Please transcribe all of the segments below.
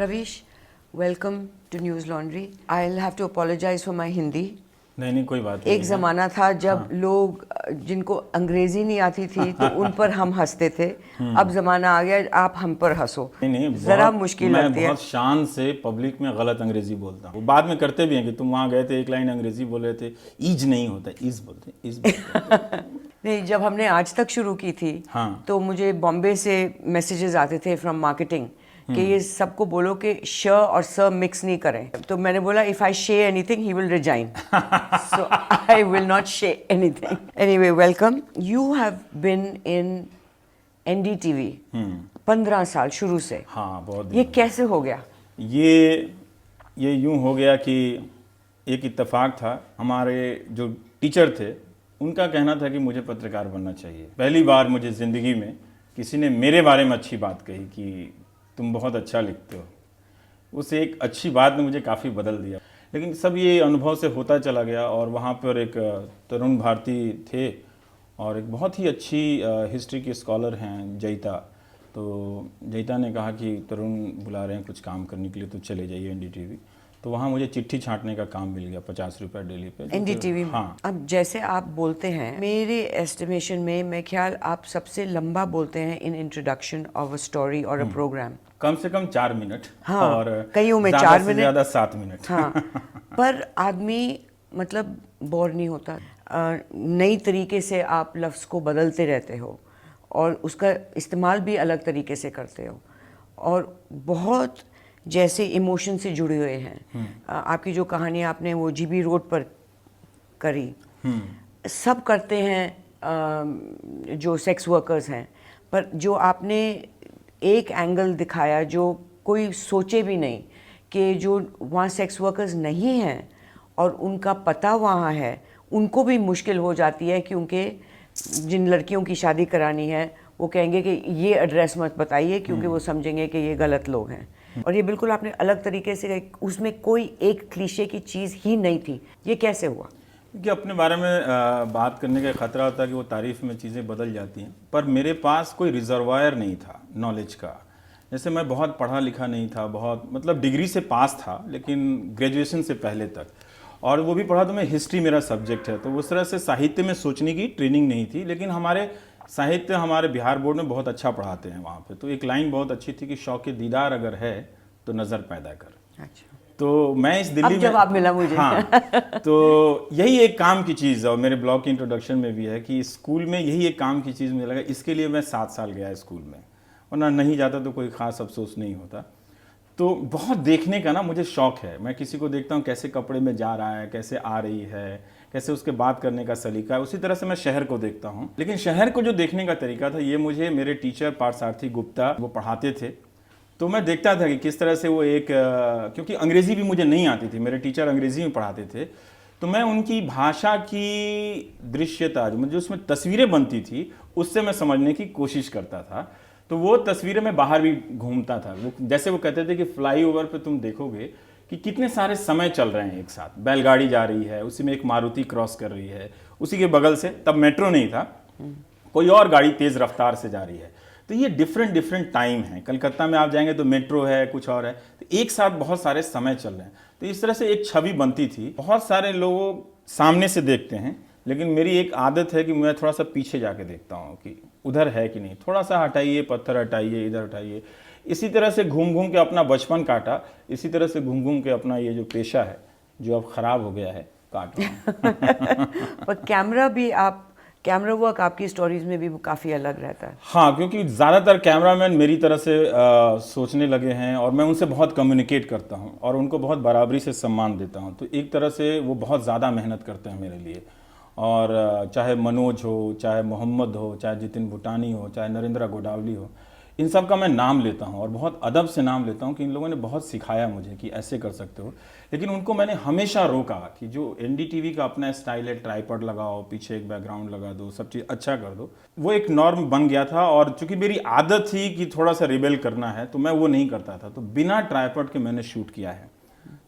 Ravish, welcome to News Laundry. I'll have to apologize for my Hindi. नहीं कोई बात नहीं। एक ज़माना था जब लोग जिनको अंग्रेजी नहीं आती थी तो उन पर हम हंसते थे। अब ज़माना आ गया आप हम पर हंसो। नहीं ज़रा मुश्किल लगती है। मैं बहुत शान से पब्लिक में गलत अंग्रेजी बोलता हूँ। बाद में करते भी हैं कि तुम वहाँ गए थे एक लाइन अंग्रेजी बोल रहे थे, ईज नहीं होता, ईज बोलते हैं, ईज बोलते हैं। नहीं, जब हमने आज तक शुरू की थी तो मुझे बॉम्बे से मैसेजेस आते थे फ्रॉम मार्केटिंग कि ये सबको बोलो कि श और स मिक्स नहीं करें। तो मैंने बोला if I say anything he will resign, so I will not say anything. Anyway, welcome. You have been in NDTV 15 साल शुरू से। हाँ, बहुत। ये कैसे हो गया? ये यूं हो गया कि एक इत्तेफाक था। हमारे जो टीचर थे उनका कहना था कि मुझे पत्रकार बनना चाहिए। पहली बार मुझे ज़िंदगी में किसी ने मेरे बारे में अच्छी बात कही कि तुम बहुत अच्छा लिखते हो। उस एक अच्छी बात ने मुझे काफ़ी बदल दिया। लेकिन सब ये अनुभव से होता चला गया और वहाँ पर एक तरुण भारती थे और एक बहुत ही अच्छी हिस्ट्री के स्कॉलर हैं जयिता। तो जयिता ने कहा कि तरुण बुला रहे हैं कुछ काम करने के लिए, तो चले जाइए एनडीटीवी। तो वहाँ मुझे चिट्ठी छांटने का काम मिल गया 50 रुपये डेली पे एनडीटीवी में। हाँ। अब जैसे आप बोलते हैं, मेरे एस्टिमेशन में मैं ख्याल आप सबसे लंबा बोलते हैं in introduction of a story और अ प्रोग्राम। कम से कम 4 मिनट। हाँ, और कईयों में 4 मिनट, ज़्यादा 7 मिनट। हाँ, पर आदमी मतलब बोर नहीं होता। नई तरीके से आप लफ्ज़ को बदलते रहते हो और उसका इस्तेमाल भी अलग तरीके से करते हो और बहुत जैसे इमोशन से जुड़े हुए हैं। आपकी जो कहानी आपने वो जीबी रोड पर करी, सब करते हैं जो सेक्स वर्कर्स हैं, पर जो आपने एक एंगल दिखाया जो कोई सोचे भी नहीं कि जो वहाँ सेक्स वर्कर्स नहीं हैं और उनका पता वहाँ है, उनको भी मुश्किल हो जाती है क्योंकि जिन लड़कियों की शादी करानी है वो कहेंगे कि ये एड्रेस मत बताइए क्योंकि वो समझेंगे कि ये गलत लोग हैं। और ये बिल्कुल आपने अलग तरीके से, उसमें कोई एक क्लीशे की चीज़ ही नहीं थी। ये कैसे हुआ? कि अपने बारे में बात करने का खतरा होता है कि वो तारीफ में चीज़ें बदल जाती हैं, पर मेरे पास कोई रिजर्वायर नहीं था नॉलेज का। जैसे मैं बहुत पढ़ा लिखा नहीं था, बहुत मतलब डिग्री से पास था लेकिन ग्रेजुएशन से पहले तक, और वो भी पढ़ा तो मैं हिस्ट्री मेरा सब्जेक्ट है, तो उस तरह से साहित्य में सोचने की ट्रेनिंग नहीं थी। लेकिन हमारे साहित्य हमारे बिहार बोर्ड में बहुत अच्छा पढ़ाते हैं वहाँ पे। तो एक लाइन बहुत अच्छी थी कि शौक़ दीदार अगर है तो नज़र पैदा कर। अच्छा, तो मैं इस दिल्ली में जवाब मिला मुझे। हाँ, तो यही एक काम की चीज़ है और मेरे ब्लॉग की इंट्रोडक्शन में भी है कि स्कूल में यही एक काम की चीज़ मुझे लगा। इसके लिए मैं 7 साल गया स्कूल में, वरना नहीं जाता तो कोई ख़ास अफसोस नहीं होता। तो बहुत देखने का ना मुझे शौक़ है। मैं किसी को देखता हूँ कैसे कपड़े में जा रहा है, कैसे आ रही है, कैसे उसके बात करने का सलीका है, उसी तरह से मैं शहर को देखता हूँ। लेकिन शहर को जो देखने का तरीका था ये मुझे मेरे टीचर पार्थसारथी गुप्ता वो पढ़ाते थे। तो मैं देखता था कि किस तरह से वो एक क्योंकि अंग्रेज़ी भी मुझे नहीं आती थी, मेरे टीचर अंग्रेज़ी में पढ़ाते थे, तो मैं उनकी भाषा की दृश्यता जो मुझे उसमें तस्वीरें बनती थी उससे मैं समझने की कोशिश करता था। तो वो तस्वीरें मैं बाहर भी घूमता था। वो जैसे वो कहते थे कि फ्लाईओवर पे तुम देखोगे कि कितने सारे समय चल रहे हैं एक साथ। बैलगाड़ी जा रही है, उसी में एक मारुति क्रॉस कर रही है, उसी के बगल से, तब मेट्रो नहीं था, कोई और गाड़ी तेज़ रफ्तार से जा रही है। तो ये डिफरेंट टाइम है। कलकत्ता में आप जाएंगे तो मेट्रो है, कुछ और है, तो एक साथ बहुत सारे समय चल रहे हैं। तो इस तरह से एक छवि बनती थी। बहुत सारे लोग सामने से देखते हैं, लेकिन मेरी एक आदत है कि मैं थोड़ा सा पीछे जाके देखता हूँ कि उधर है कि नहीं, थोड़ा सा हटाइए, पत्थर हटाइए, इधर हटाइए। इसी तरह से घूम घूम के अपना बचपन काटा, इसी तरह से घूम घूम के अपना ये जो पेशा है जो अब ख़राब हो गया है काट रहा हूँ। पर कैमरा वर्क आपकी स्टोरीज में भी काफ़ी अलग रहता है। हाँ, क्योंकि ज़्यादातर कैमरामैन मेरी तरह से सोचने लगे हैं और मैं उनसे बहुत कम्युनिकेट करता हूँ और उनको बहुत बराबरी से सम्मान देता हूँ। तो एक तरह से वो बहुत ज़्यादा मेहनत करते हैं मेरे लिए। और चाहे मनोज हो, चाहे मोहम्मद हो, चाहे जितिन भूटानी हो, चाहे नरेंद्र गोडावली हो, इन सब का मैं नाम लेता हूँ और बहुत अदब से नाम लेता हूँ कि इन लोगों ने बहुत सिखाया मुझे कि ऐसे कर सकते हो। लेकिन उनको मैंने हमेशा रोका कि जो एनडीटीवी का अपना स्टाइल है, ट्राइपॉड लगाओ, पीछे एक बैकग्राउंड लगा दो, सब चीज़ अच्छा कर दो, वो एक नॉर्म बन गया था। और चूंकि मेरी आदत थी कि थोड़ा सा रिबेल करना है तो मैं वो नहीं करता था। तो बिना ट्राइपॉड के मैंने शूट किया है।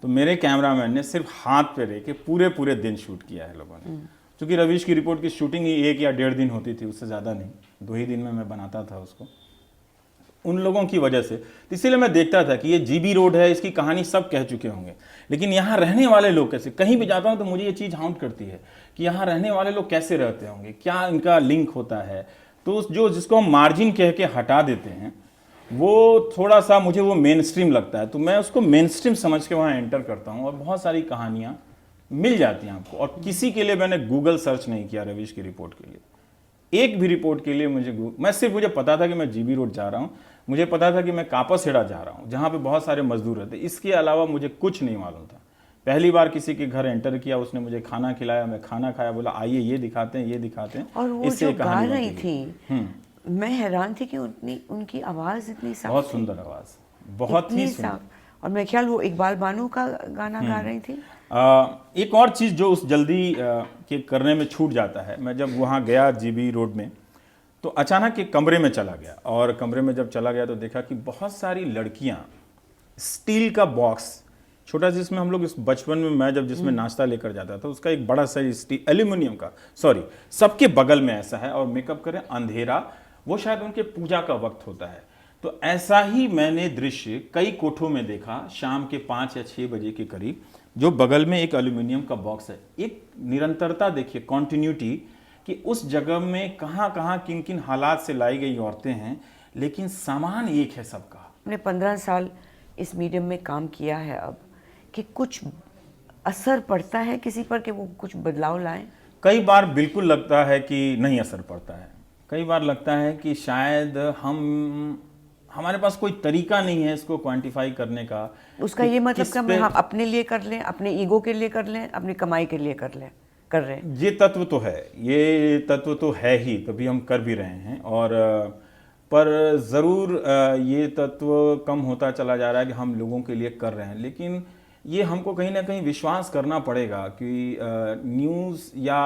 तो मेरे कैमरामैन ने सिर्फ हाथ पे रह के पूरे दिन शूट किया है लोगों ने। चूँकि रवीश की रिपोर्ट की शूटिंग ही 1 या 1.5 दिन होती थी, उससे ज़्यादा नहीं, 2 ही दिन में मैं बनाता था उसको। उन लोगों की वजह से। तो इसीलिए मैं देखता था कि ये जीबी रोड है, इसकी कहानी सब कह चुके होंगे, लेकिन यहाँ रहने वाले लोग कैसे, कहीं भी जाता हूँ तो मुझे ये चीज़ हाउंट करती है कि यहाँ रहने वाले लोग कैसे रहते होंगे, क्या इनका लिंक होता है। तो जो जिसको हम मार्जिन कह के हटा देते हैं वो थोड़ा सा मुझे वो मेन स्ट्रीम लगता है, तो मैं उसको मेन स्ट्रीम समझ के वहाँ एंटर करता हूँ और बहुत सारी कहानियाँ मिल जाती हैं आपको। और किसी के लिए मैंने गूगल सर्च नहीं किया रवीश की रिपोर्ट के लिए, एक भी रिपोर्ट के लिए मुझे पता था कि मैं जीबी रोड जा रहा हूँ, मुझे पता था कि मैं कापासेड़ा जा रहा हूँ जहाँ पे बहुत सारे मजदूर रहते, इसके अलावा मुझे कुछ नहीं मालूम था। पहली बार किसी के घर एंटर किया, उसने मुझे खाना खिलाया, मैं खाना खाया, बोला आइए ये दिखाते हैं, ये दिखाते हैं। और वो जो गा रही थी, मैं हैरान थी कि उनकी आवाज़ इतनी साफ, बहुत सुंदर आवाज़, बहुत ही सुंदर। और मैं ख्याल वो इकबाल बानो का गाना गा रही थी। एक और चीज़ जो उस जल्दी के करने में छूट जाता है, मैं जब वहाँ गया जीबी रोड में तो अचानक एक कमरे में चला गया, और कमरे में जब चला गया तो देखा कि बहुत सारी लड़कियाँ स्टील का बॉक्स छोटा, जिसमें हम लोग इस बचपन में मैं जब जिसमें नाश्ता लेकर जाता था, उसका एक बड़ा सा स्टील एल्यूमिनियम का, सॉरी, सबके बगल में ऐसा है, और मेकअप करें अंधेरा, वो शायद उनके पूजा का वक्त होता है। तो ऐसा ही मैंने दृश्य कई कोठों में देखा, शाम के 5 या 6 बजे के करीब, जो बगल में एक एल्यूमिनियम का बॉक्स है। एक निरंतरता देखिए, कॉन्टिन्यूटी, कि उस जगह में कहाँ कहाँ किन किन हालात से लाई गई औरतें हैं, लेकिन सामान एक है सबका। मैंने 15 साल इस मीडियम में काम किया है अब, कि कुछ असर पड़ता है किसी पर कि वो कुछ बदलाव लाएं? कई बार बिल्कुल लगता है कि नहीं असर पड़ता है, कई बार लगता है कि शायद हमारे पास कोई तरीका नहीं है इसको क्वांटिफाई करने का। उसका ये मतलब कि हम अपने लिए कर लें, अपने ईगो के लिए कर लें, अपनी कमाई के लिए कर रहे हैं। ये तत्व तो है, ये तत्व तो है ही, तभी हम कर भी रहे हैं। और पर ज़रूर ये तत्व कम होता चला जा रहा है कि हम लोगों के लिए कर रहे हैं, लेकिन ये हमको कहीं ना कहीं विश्वास करना पड़ेगा कि न्यूज़ या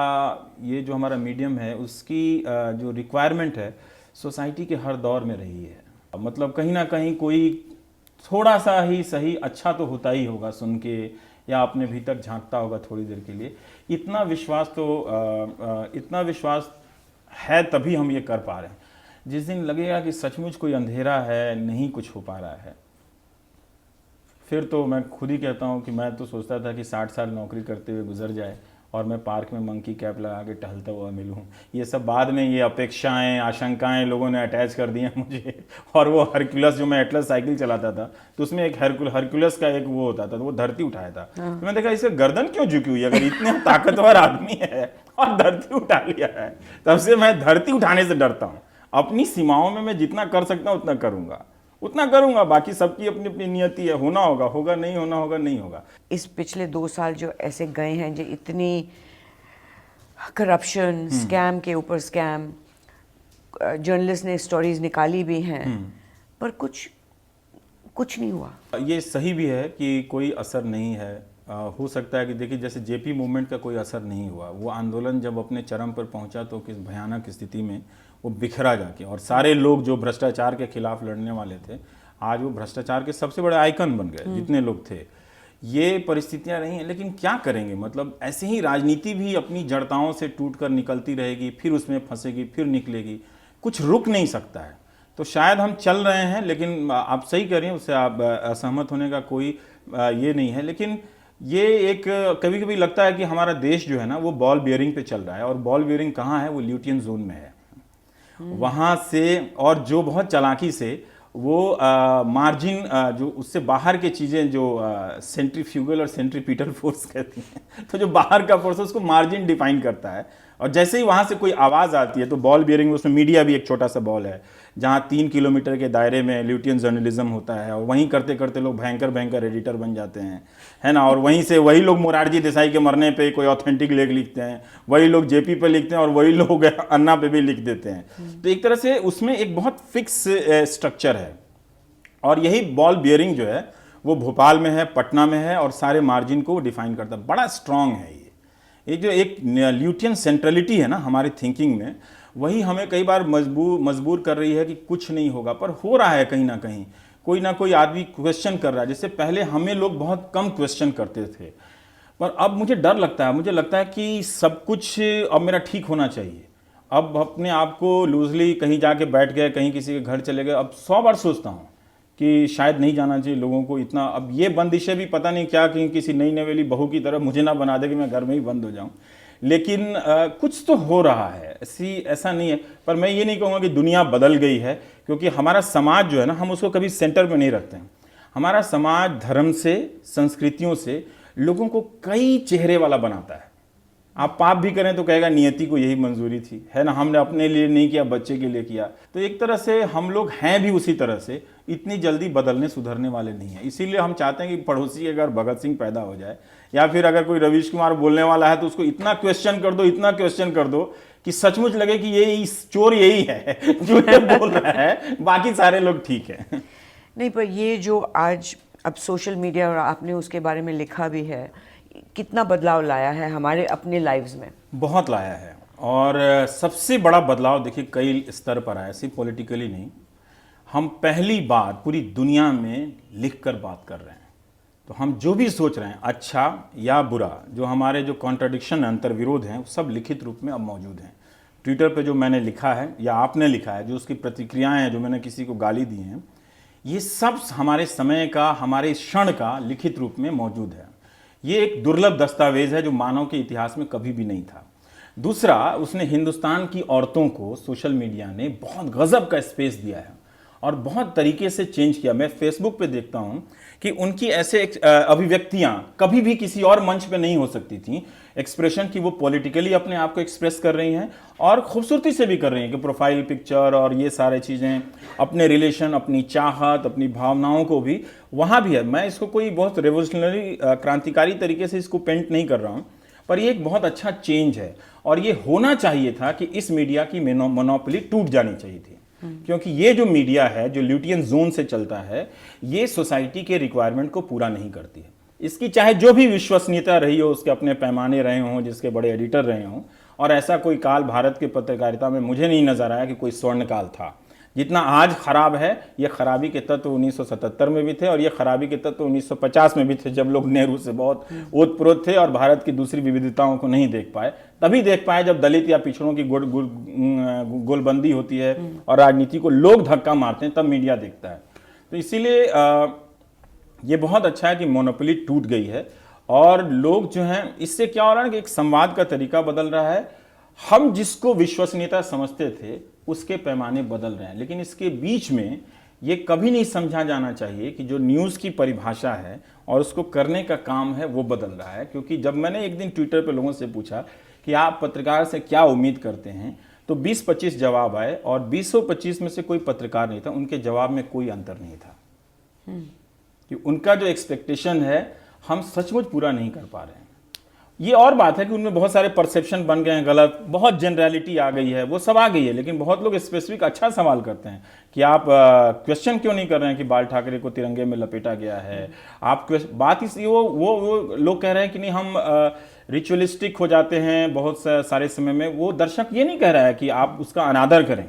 ये जो हमारा मीडियम है उसकी जो रिक्वायरमेंट है सोसाइटी के हर दौर में रही है। मतलब कहीं ना कहीं कोई थोड़ा सा ही सही अच्छा तो होता ही होगा सुन के, या अपने भीतर झांकता होगा थोड़ी देर के लिए। इतना विश्वास है तभी हम ये कर पा रहे हैं। जिस दिन लगेगा कि सचमुच कोई अंधेरा है, नहीं कुछ हो पा रहा है, फिर तो मैं खुद ही कहता हूँ कि मैं तो सोचता था कि 60 साल नौकरी करते हुए गुजर जाए और मैं पार्क में मंकी कैप लगा के टहलता हुआ मिलूं। ये सब बाद में ये अपेक्षाएं, आशंकाएं लोगों ने अटैच कर दी हैं मुझे। और वो हरक्यूलस, जो मैं एटलस साइकिल चलाता था तो उसमें एक हरक्यूलस का एक वो होता था, तो वो धरती उठाया था। तो मैं देखा इसे गर्दन क्यों झुकी हुई है, अगर इतने ताकतवर आदमी है और धरती उठा लिया है, तब से मैं धरती उठाने से डरता हूँ। अपनी सीमाओं में मैं जितना कर सकता हूँ उतना करूंगा, बाकी सबकी अपनी अपनी नियति है, होना होगा, नहीं होना होगा, नहीं होगा। इस पिछले 2 साल जो ऐसे गए हैं, जो इतनी करप्शन, स्कैम के ऊपर स्कैम, जर्नलिस्ट ने स्टोरीज निकाली भी हैं, पर कुछ नहीं हुआ। ये सही भी है कि कोई असर नहीं है। हो सकता है कि देखिए जैसे जेपी मूवमेंट का कोई असर नहीं हुआ, वो आंदोलन जब अपने चरम पर पहुंचा तो किस भयानक स्थिति में वो बिखरा जाके, और सारे लोग जो भ्रष्टाचार के खिलाफ लड़ने वाले थे आज वो भ्रष्टाचार के सबसे बड़े आइकन बन गए, जितने लोग थे। ये परिस्थितियां रही हैं, लेकिन क्या करेंगे, मतलब ऐसे ही राजनीति भी अपनी जड़ताओं से टूटकर निकलती रहेगी, फिर उसमें फंसेगी, फिर निकलेगी, कुछ रुक नहीं सकता है। तो शायद हम चल रहे हैं, लेकिन आप सही कह रही हैं, उससे आप असहमत होने का कोई ये नहीं है। लेकिन ये एक कभी कभी लगता है कि हमारा देश जो है ना वो बॉल बियरिंग पे चल रहा है, और बॉल बियरिंग कहाँ है, वो ल्यूटियन जोन में है। वहाँ से, और जो बहुत चालाकी से वो मार्जिन जो उससे बाहर के चीज़ें जो सेंट्रीफ्यूगल और सेंट्रीपिटल फोर्स कहती हैं, तो जो बाहर का फोर्स है उसको मार्जिन डिफाइन करता है। और जैसे ही वहाँ से कोई आवाज़ आती है तो बॉल बियरिंग में, उसमें मीडिया भी एक छोटा सा बॉल है जहाँ 3 किलोमीटर के दायरे में ल्यूटियन जर्नलिज्म होता है, और वहीं करते करते लोग भयंकर एडिटर बन जाते हैं, है ना। और वहीं से वही लोग मोरारजी देसाई के मरने पे कोई ऑथेंटिक लेख लिखते हैं, वही लोग जेपी पे लिखते हैं, और वही लोग अन्ना पे भी लिख देते हैं। तो एक तरह से उसमें एक बहुत फिक्स स्ट्रक्चर है, और यही बॉल बियरिंग जो है वो भोपाल में है, पटना में है, और सारे मार्जिन को डिफाइन करता है। बड़ा स्ट्रांग है ये जो एक ल्यूटियन सेंट्रलिटी है ना हमारी थिंकिंग में, वही हमें कई बार मजबूर कर रही है कि कुछ नहीं होगा, पर हो रहा है कहीं ना कोई आदमी क्वेश्चन कर रहा है। जिससे पहले हमें लोग बहुत कम क्वेश्चन करते थे, पर अब मुझे डर लगता है, मुझे लगता है कि सब कुछ अब मेरा ठीक होना चाहिए। अब अपने आप को लूजली कहीं जाके बैठ गए, कहीं किसी के घर चले गए, अब 100 बार सोचता हूँ कि शायद नहीं जाना चाहिए लोगों को इतना। अब ये बंदिशें भी पता नहीं क्या, कि किसी नई नवेली बहू की तरह मुझे ना बना दे कि मैं घर में ही बंद हो जाऊं। लेकिन कुछ तो हो रहा है, ऐसा नहीं है। पर मैं ये नहीं कहूँगा कि दुनिया बदल गई है, क्योंकि हमारा समाज जो है ना, हम उसको कभी सेंटर में नहीं रखते हैं। हमारा समाज धर्म से, संस्कृतियों से लोगों को कई चेहरे वाला बनाता है। आप पाप भी करें तो कहेगा नियति को यही मंजूरी थी, है ना, हमने अपने लिए नहीं किया, बच्चे के लिए किया। तो एक तरह से हम लोग हैं भी उसी तरह से, इतनी जल्दी बदलने सुधरने वाले नहीं है। इसीलिए हम चाहते हैं कि पड़ोसी अगर भगत सिंह पैदा हो जाए, या फिर अगर कोई रवीश कुमार बोलने वाला है, तो उसको इतना क्वेश्चन कर दो, इतना क्वेश्चन कर दो कि सचमुच लगे कि ये चोर यही है जो ये बोल रहा है, बाकी सारे लोग ठीक है। नहीं, पर ये जो आज अब सोशल मीडिया, और आपने उसके बारे में लिखा भी है, कितना बदलाव लाया है हमारे अपने लाइव्स में? बहुत लाया है। और सबसे बड़ा बदलाव देखिए कई स्तर पर आया, सिर्फ पॉलिटिकली नहीं। हम पहली बार पूरी दुनिया में लिखकर बात कर रहे हैं। तो हम जो भी सोच रहे हैं, अच्छा या बुरा, जो हमारे जो कॉन्ट्रडिक्शन, अंतर विरोध हैं, सब लिखित रूप में अब मौजूद हैं। ट्विटर पे जो मैंने लिखा है या आपने लिखा है, जो उसकी प्रतिक्रियाएं हैं, जो मैंने किसी को गाली दी हैं, ये सब हमारे समय का, हमारे क्षण का लिखित रूप में मौजूद है। ये एक दुर्लभ दस्तावेज है जो मानव के इतिहास में कभी भी नहीं था। दूसरा, उसने हिंदुस्तान की औरतों को सोशल मीडिया ने बहुत गजब का स्पेस दिया है और बहुत तरीके से चेंज किया। मैं फेसबुक पे देखता हूं कि उनकी ऐसे अभिव्यक्तियां कभी भी किसी और मंच पे नहीं हो सकती थी, एक्सप्रेशन की वो पॉलिटिकली अपने आप को एक्सप्रेस कर रही हैं और खूबसूरती से भी कर रही हैं कि प्रोफाइल पिक्चर और ये सारे चीज़ें, अपने रिलेशन, अपनी चाहत, अपनी भावनाओं को भी वहाँ भी है। मैं इसको कोई बहुत रेवोल्यूशनरी, क्रांतिकारी तरीके से इसको पेंट नहीं कर रहा हूँ, पर ये एक बहुत अच्छा चेंज है और ये होना चाहिए था कि इस मीडिया की मोनोपोली टूट जानी चाहिए थी। क्योंकि ये जो मीडिया है, जो ल्यूटियन जोन से चलता है, ये सोसाइटी के रिक्वायरमेंट को पूरा नहीं करती है। इसकी चाहे जो भी विश्वसनीयता रही हो, उसके अपने पैमाने रहे हों, जिसके बड़े एडिटर रहे हों, और ऐसा कोई काल भारत के पत्रकारिता में मुझे नहीं नजर आया कि कोई स्वर्ण काल था। जितना आज खराब है, ये खराबी के तत्व 1977 में भी थे और ये खराबी के तत्व 1950 में भी थे, जब लोग नेहरू से बहुत ओतप्रोत थे और भारत की दूसरी विविधताओं को नहीं देख पाए। तभी देख पाए जब दलित या पिछड़ों की गोलबंदी होती है और राजनीति को लोग धक्का मारते हैं, तब मीडिया देखता है। तो इसीलिए ये बहुत अच्छा है कि मोनोपोली टूट गई है और लोग जो हैं, इससे क्या हो रहा है कि एक संवाद का तरीका बदल रहा है। हम जिसको विश्वसनीयता समझते थे उसके पैमाने बदल रहे हैं, लेकिन इसके बीच में ये कभी नहीं समझा जाना चाहिए कि जो न्यूज़ की परिभाषा है और उसको करने का काम है वो बदल रहा है। क्योंकि जब मैंने एक दिन ट्विटर पे लोगों से पूछा कि आप पत्रकार से क्या उम्मीद करते हैं, तो 20-25 जवाब आए और 20-25 में से कोई पत्रकार नहीं था, उनके जवाब में कोई अंतर नहीं था कि उनका जो एक्सपेक्टेशन है हम सचमुच पूरा नहीं कर पा रहे हैं। ये और बात है कि उनमें बहुत सारे परसेप्शन बन गए हैं गलत, बहुत जनरलिटी आ गई है, वो सब आ गई है, लेकिन बहुत लोग स्पेसिफिक अच्छा सवाल करते हैं कि आप क्वेश्चन क्यों नहीं कर रहे हैं कि बाल ठाकरे को तिरंगे में लपेटा गया है। आप बात इसलिए वो लोग कह रहे हैं कि नहीं, हम रिचुअलिस्टिक हो जाते हैं बहुत सारे समय में। वो दर्शक ये नहीं कह रहा है कि आप उसका अनादर करें,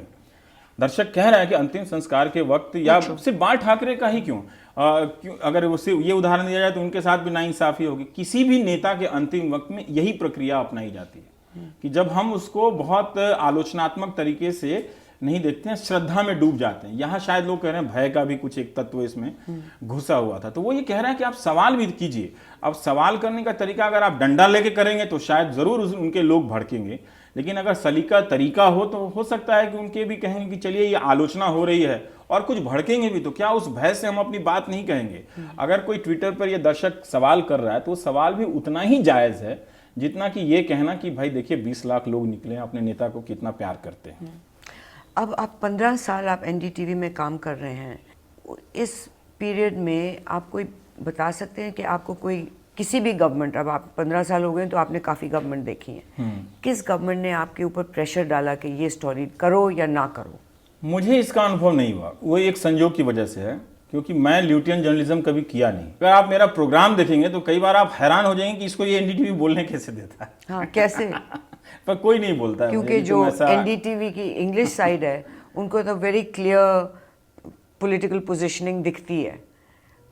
दर्शक कह रहा है कि अंतिम संस्कार के वक्त, या सिर्फ बाल ठाकरे का ही क्यों, अगर उससे ये उदाहरण दिया जाए तो उनके साथ भी नाइंसाफी होगी। किसी भी नेता के अंतिम वक्त में यही प्रक्रिया अपनाई जाती है कि जब हम उसको बहुत आलोचनात्मक तरीके से नहीं देखते हैं, श्रद्धा में डूब जाते हैं। यहाँ शायद लोग कह रहे हैं भय का भी कुछ एक तत्व इसमें घुसा हुआ था। तो वो ये कह रहा है कि आप सवाल भी कीजिए। अब सवाल करने का तरीका अगर आप डंडा लेके करेंगे तो शायद जरूर उनके लोग भड़केंगे, लेकिन अगर सलीका तरीका हो तो हो सकता है कि उनके भी कहेंगे कि चलिए ये आलोचना हो रही है, और कुछ भड़केंगे भी तो क्या उस भय से हम अपनी बात नहीं कहेंगे। अगर कोई ट्विटर पर ये दर्शक सवाल कर रहा है तो सवाल भी उतना ही जायज है जितना कि ये कहना कि भाई देखिए 20 लाख लोग निकले, अपने नेता को कितना प्यार करते हैं। अब आप 15 साल आप एनडीटीवी में काम कर रहे हैं। इस पीरियड में आप कोई बता सकते हैं कि आपको कोई किसी भी गवर्नमेंट, अब आप 15 साल हो गए तो आपने काफ़ी गवर्नमेंट देखी है, किस गवर्नमेंट ने आपके ऊपर प्रेशर डाला कि ये स्टोरी करो या ना करो? मुझे इसका अनुभव नहीं हुआ। वो एक संयोग की वजह से है क्योंकि मैं ल्यूटियन जर्नलिज्म कभी किया नहीं। अगर आप मेरा प्रोग्राम देखेंगे तो कई बार आप हैरान हो जाएंगे कि इसको ये एनडीटीवी बोलने कैसे देता है। हाँ, कैसे? पर कोई नहीं बोलता है, क्योंकि जो एनडीटीवी की इंग्लिश साइड है उनको तो वेरी क्लियर पॉलिटिकल पोजीशनिंग दिखती है,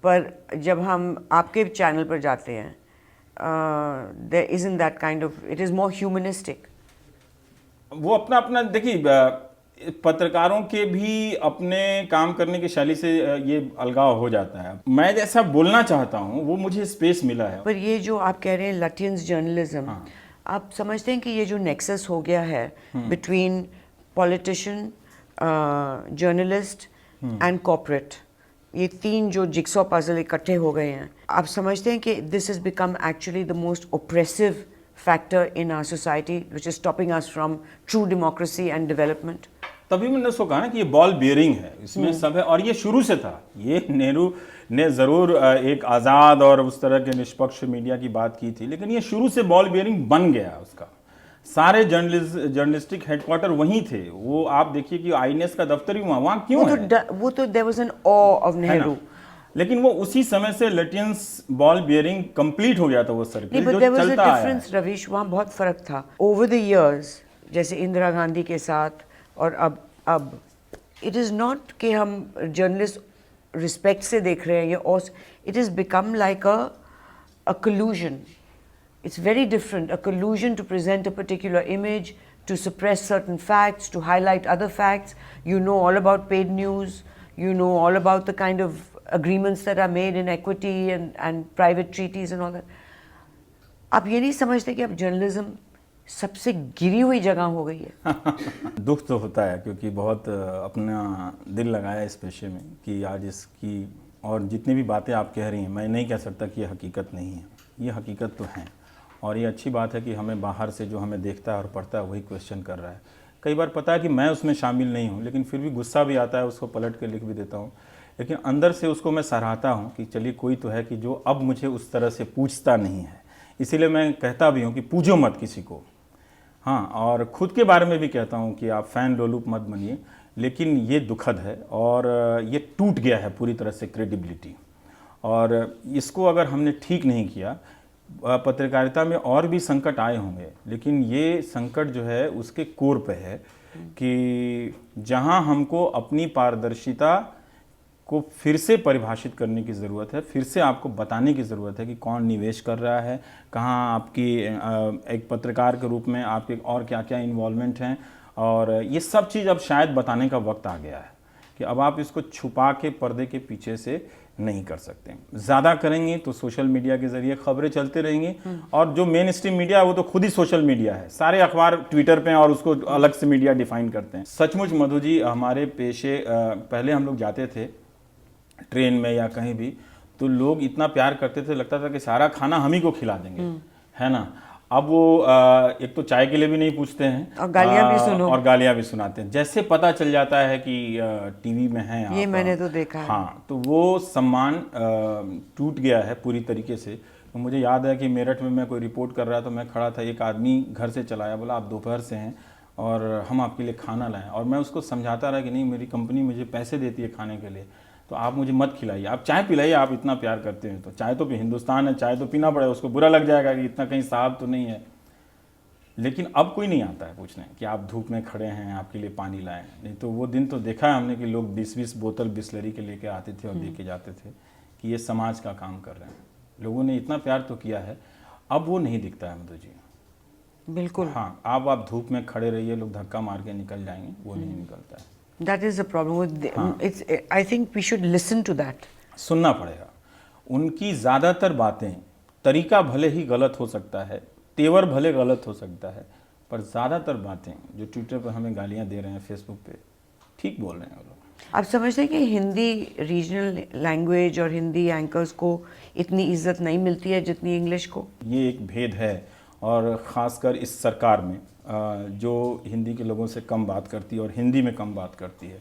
पर जब हम आपके चैनल पर जाते हैं there isn't that kind of, it is more humanistic. वो अपना अपना देखिए, पत्रकारों के भी अपने काम करने की शैली से ये अलगाव हो जाता है। मैं जैसा बोलना चाहता हूँ वो मुझे स्पेस मिला है। पर ये जो आप कह रहे हैं लटियंस जर्नलिज्म, आप समझते हैं कि ये जो नेक्सस हो गया है between politician, journalist and corporate, ये तीन जो जिक्सॉ पजल इकट्ठे हो गए हैं, आप समझते हैं कि this has become actually the most oppressive factor in our society which is stopping us from true democracy and development? तभी मैंने उसको कहा ना कि ये बॉल बियरिंग है, इसमें सब है, और ये शुरू से था। ये नेहरू ने ज़रूर एक आज़ाद और उस तरह के निष्पक्ष मीडिया की बात की थी, लेकिन ये शुरू से बॉल बियरिंग बन गया उसका। सारे जर्नलिस्टिक हेडक्वार्टर वहीं थे। वो आप देखिए कि आईएनएस का दफ्तर ही वहाँ क्यों है? वो तो there was an awe of Nehru, लेकिन वो उसी समय से लटियंस बॉल बियरिंग कंप्लीट हो गया था वो सर्किल जो चलता आया है। रवीश, वहाँ बहुत फर्क था ओवर द इयर्स, जैसे इंदिरा गांधी के साथ और अब इट इज़ नॉट कि हम जर्नलिस्ट रिस्पेक्ट से देख रहे हैं ये, और it is become like a collusion. It's very different, a collusion to present a particular image, to suppress certain facts, to highlight other facts. You know all about paid news, you know all about the kind of agreements that are made in equity and private treaties and all that. आप ये नहीं समझते कि अब journalism सबसे गिरी हुई जगह हो गई है? दुख तो होता है, क्योंकि बहुत अपना दिल लगाया इस पेशे में कि आज इसकी, और जितनी भी बातें आप कह रही हैं, मैं नहीं कह सकता कि ये हकीकत नहीं है, ये हकीकत तो है। और ये अच्छी बात है कि हमें बाहर से जो हमें देखता है और पढ़ता है वही क्वेश्चन कर रहा है। कई बार पता है कि मैं उसमें शामिल नहीं हूँ, लेकिन फिर भी गुस्सा भी आता है, उसको पलट के लिख भी देता हूँ, लेकिन अंदर से उसको मैं सराहता हूँ कि चलिए कोई तो है कि जो अब मुझे उस तरह से पूछता नहीं है। इसीलिए मैं कहता भी हूँ कि पूछो मत किसी को। हाँ, और ख़ुद के बारे में भी कहता हूँ कि आप फ़ैन लोलूप मत बनिए, लेकिन ये दुखद है और ये टूट गया है पूरी तरह से क्रेडिबिलिटी, और इसको अगर हमने ठीक नहीं किया, पत्रकारिता में और भी संकट आए होंगे, लेकिन ये संकट जो है उसके कोर पे है कि जहाँ हमको अपनी पारदर्शिता को फिर से परिभाषित करने की ज़रूरत है, फिर से आपको बताने की ज़रूरत है कि कौन निवेश कर रहा है, कहाँ आपकी एक पत्रकार के रूप में आपके और क्या क्या इन्वॉल्वमेंट हैं, और ये सब चीज़ अब शायद बताने का वक्त आ गया है कि अब आप इसको छुपा के पर्दे के पीछे से नहीं कर सकते। ज़्यादा करेंगे तो सोशल मीडिया के ज़रिए खबरें चलते रहेंगी, और जो मेन स्ट्रीम मीडिया है वो तो खुद ही सोशल मीडिया है, सारे अखबार ट्विटर पे और उसको अलग से मीडिया डिफाइन करते हैं। सचमुच मधु जी, हमारे पेशे, पहले हम लोग जाते थे ट्रेन में या कहीं भी, तो लोग इतना प्यार करते थे, लगता था कि सारा खाना हम ही को खिला देंगे, है ना। अब वो एक तो चाय के लिए भी नहीं पूछते हैं, और गालियां भी सुनो, और गालियां भी सुनाते हैं। जैसे पता चल जाता है कि टीवी में है, ये मैंने तो देखा है। हाँ, तो वो सम्मान टूट गया है पूरी तरीके से। तो मुझे याद है कि मेरठ में मैं कोई रिपोर्ट कर रहा था, मैं खड़ा था, एक आदमी घर से चलाया, बोला आप दोपहर से हैं और हम आपके लिए खाना लाएं, और मैं उसको समझाता रहा कि नहीं, मेरी कंपनी मुझे पैसे देती है खाने के लिए, तो आप मुझे मत खिलाइए, आप चाय पिलाइए, आप इतना प्यार करते हैं तो। चाय तो हिंदुस्तान है, चाय तो पीना पड़ेगा, उसको बुरा लग जाएगा कि इतना कहीं साहब तो नहीं है। लेकिन अब कोई नहीं आता है पूछने कि आप धूप में खड़े हैं, आपके लिए पानी लाएं। नहीं तो वो दिन तो देखा है हमने कि लोग 20-20 बोतल बिस्लरी के लेके आते थे और दे के जाते थे कि ये समाज का काम कर रहे हैं। लोगों ने इतना प्यार तो किया है, अब वो नहीं दिखता है मधु जी। बिल्कुल। हाँ, आप धूप में खड़े रहिए, लोग धक्का मार के निकल जाएंगे, वो नहीं निकलता है। That is the problem. It's, I think we should listen to that. सुनना पड़ेगा। उनकी ज़्यादातर बातें, तरीका भले ही गलत हो सकता है, तेवर भले गलत हो सकता है, पर ज़्यादातर बातें जो ट्विटर पर हमें गालियाँ दे रहे हैं, फेसबुक पे, ठीक बोल रहे हैं वो लोग। आप समझते हैं कि हिंदी रीजनल लैंग्वेज और हिंदी एंकर्स को इतनी इज्जत नहीं मिलती है जितनी इंग्लिश को? ये एक भेद है, और ख़ासकर इस सरकार में जो हिंदी के लोगों से कम बात करती है और हिंदी में कम बात करती है,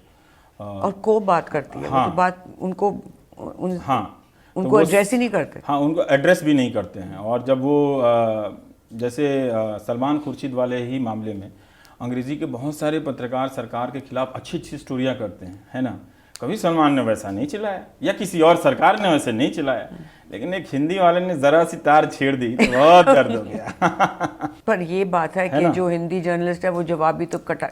और को बात करती है। हाँ, वो तो बात उनको उनको तो एड्रेस ही नहीं करते। हाँ, उनको एड्रेस भी नहीं करते हैं। और जब वो जैसे सलमान खुर्शीद वाले ही मामले में अंग्रेज़ी के बहुत सारे पत्रकार सरकार के खिलाफ अच्छी अच्छी स्टोरियाँ करते हैं, है ना। कभी सलमान ने वैसा नहीं चिल्लाया, या किसी और सरकार ने वैसे नहीं चिल्लाया, लेकिन एक हिंदी वाले ने ज़रा सी तार छेड़ दी तो बहुत दर्द हो गया। पर ये बात है कि जो हिंदी जर्नलिस्ट है वो जवाब भी तो कटा,